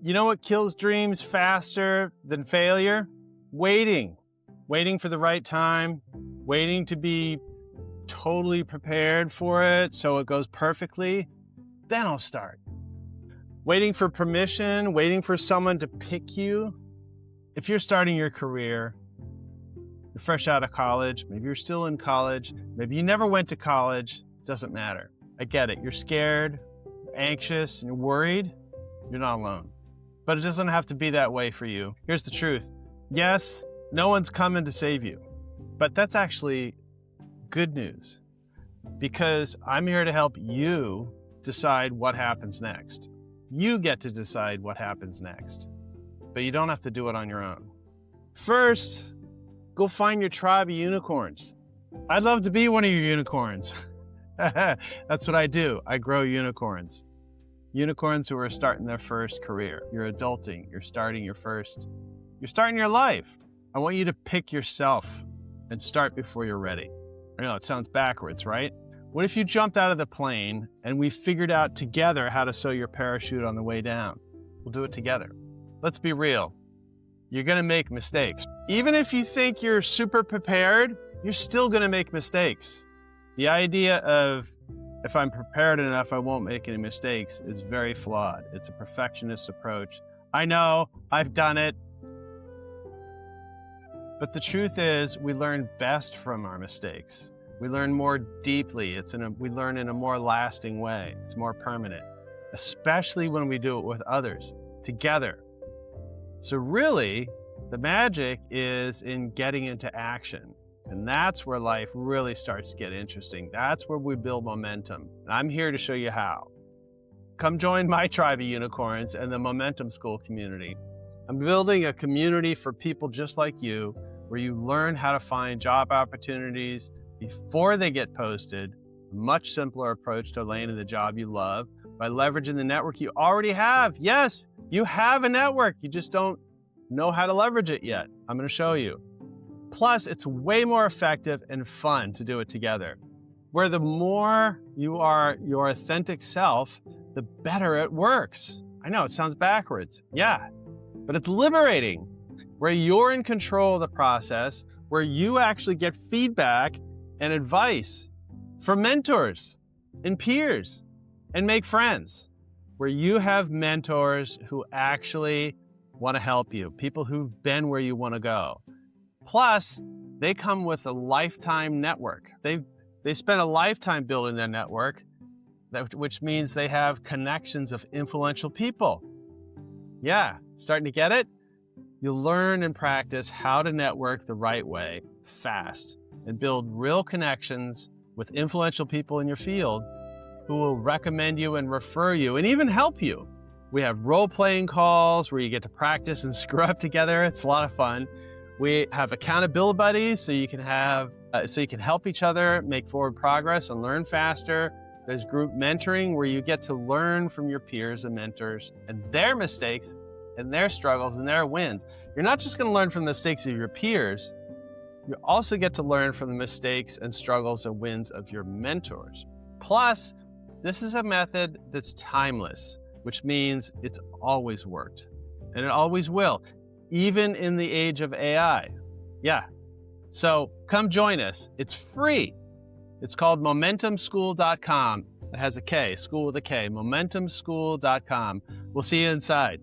You know what kills dreams faster than failure? Waiting. Waiting for the right time, waiting to be totally prepared for it so it goes perfectly, then I'll start. Waiting for permission, waiting for someone to pick you. If you're starting your career, you're fresh out of college, maybe you're still in college, maybe you never went to college, doesn't matter. I get it. You're scared, you're anxious, and you're worried. You're not alone. But it doesn't have to be that way for you. Here's the truth. Yes, no one's coming to save you, but that's actually good news because I'm here to help you decide what happens next. You get to decide what happens next, but you don't have to do it on your own. First, go find your tribe of unicorns. I'd love to be one of your unicorns. That's what I do. I grow unicorns. Unicorns who are starting their first career. You're adulting. You're starting your life. I want you to pick yourself and start before you're ready. I know it sounds backwards, right? What if you jumped out of the plane and we figured out together how to sew your parachute on the way down? We'll do it together. Let's be real. You're going to make mistakes. Even if you think you're super prepared, you're still going to make mistakes. The idea of if I'm prepared enough, I won't make any mistakes is very flawed. It's a perfectionist approach. I know, I've done it. But the truth is, we learn best from our mistakes. We learn more deeply. We learn in a more lasting way. It's more permanent, especially when we do it with others, together. So really, the magic is in getting into action. And that's where life really starts to get interesting. That's where we build momentum. And I'm here to show you how. Come join my tribe of unicorns and the Momentum Skool community. I'm building a community for people just like you, where you learn how to find job opportunities before they get posted, a much simpler approach to landing the job you love by leveraging the network you already have. Yes, you have a network. You just don't know how to leverage it yet. I'm going to show you. Plus, it's way more effective and fun to do it together, where the more you are your authentic self, the better it works. I know it sounds backwards. Yeah, but it's liberating, where you're in control of the process, where you actually get feedback and advice from mentors and peers and make friends, where you have mentors who actually want to help you, people who've been where you want to go. Plus, they come with a lifetime network. They spent a lifetime building their network, which means they have connections of influential people. Yeah, starting to get it? You'll learn and practice how to network the right way, fast, and build real connections with influential people in your field who will recommend you and refer you and even help you. We have role-playing calls where you get to practice and screw up together. It's a lot of fun. We have accountability buddies so you can help each other make forward progress and learn faster. There's group mentoring where you get to learn from your peers and mentors and their mistakes and their struggles and their wins. You're not just going to learn from the mistakes of your peers, you also get to learn from the mistakes and struggles and wins of your mentors. Plus, this is a method that's timeless, which means it's always worked and it always will. Even in the age of AI. Yeah. So come join us. It's free. It's called MomentumSkool.com. It has a K, school with a K, MomentumSkool.com. We'll see you inside.